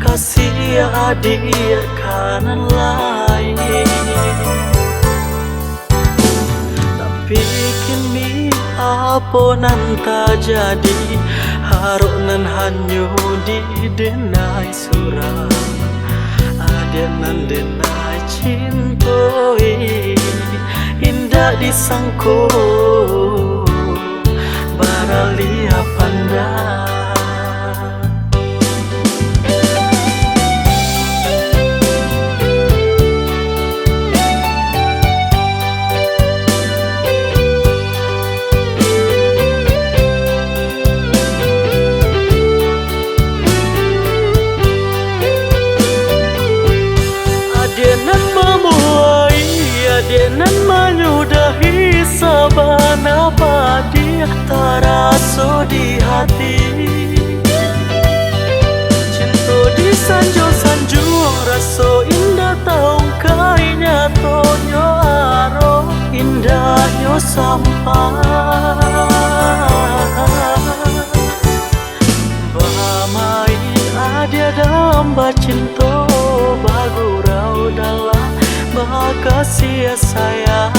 kasih adik kanan lain. Tapi kini apa nan tak jadi, haruk nan hanyu di denai surah. Adik nan denai cintoi, indah disangko baralia pandai. Adenan memuai, adenan menyudahi sabana padi taraso di hati. Cinta di sanjung-sanjung raso indah taung kainya tonyo aro indahnya sampai. Bamai ada damba cinta bagurau dalam bakasih saya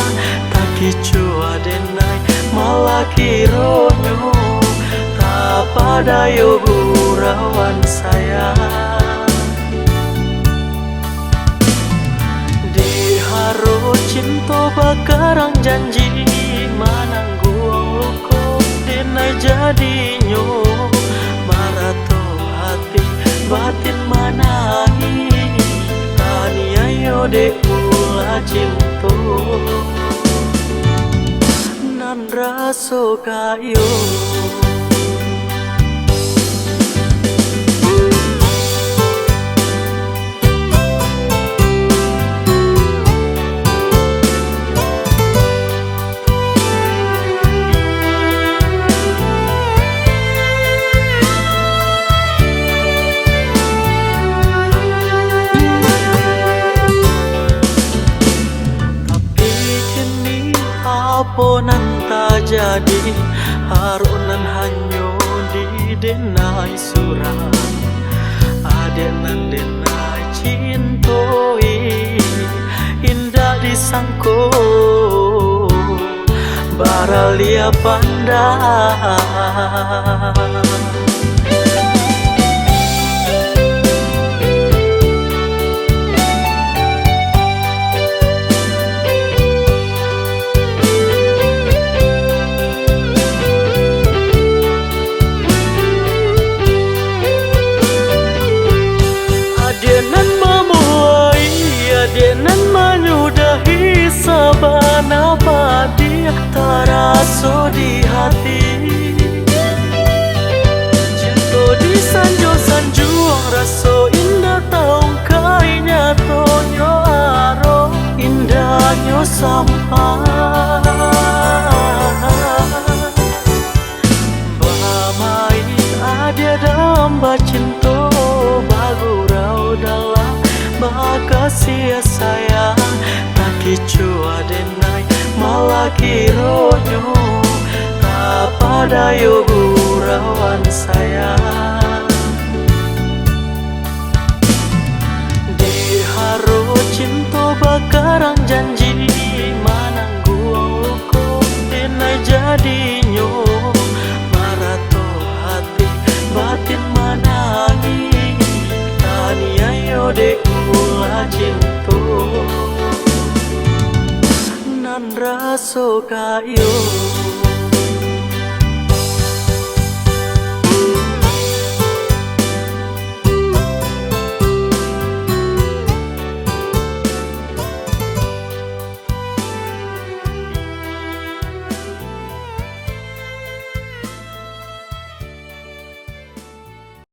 tak kicu adenai malah kironyo tak pada yo gurauan saya. Di haro cinta bakarang janji mananggu hukum denai jadinyo marato hati batin manahi taniayo de mula cinta nan raso kayo. Apa nan tak jadi, haruk nan hanyo di denai surah. Adek nan denai cintoi, indah disangko baralia pandai. Adenan memuai, adenan menyudahi sabana padi taraso di hati. Cinta di sanjung-sanjung raso indah taung kainya tonyo aro indahnya sampai. Bamai ada damba cinta bagurau dalam bakasih saya tak kicu adenai malah kironyo tak pada yo gurauan saya. Di haro cinta bakarang janji mananggu hukum denai jadinyo marato hati batin manangi taniayo de mula cinta nan raso kayo.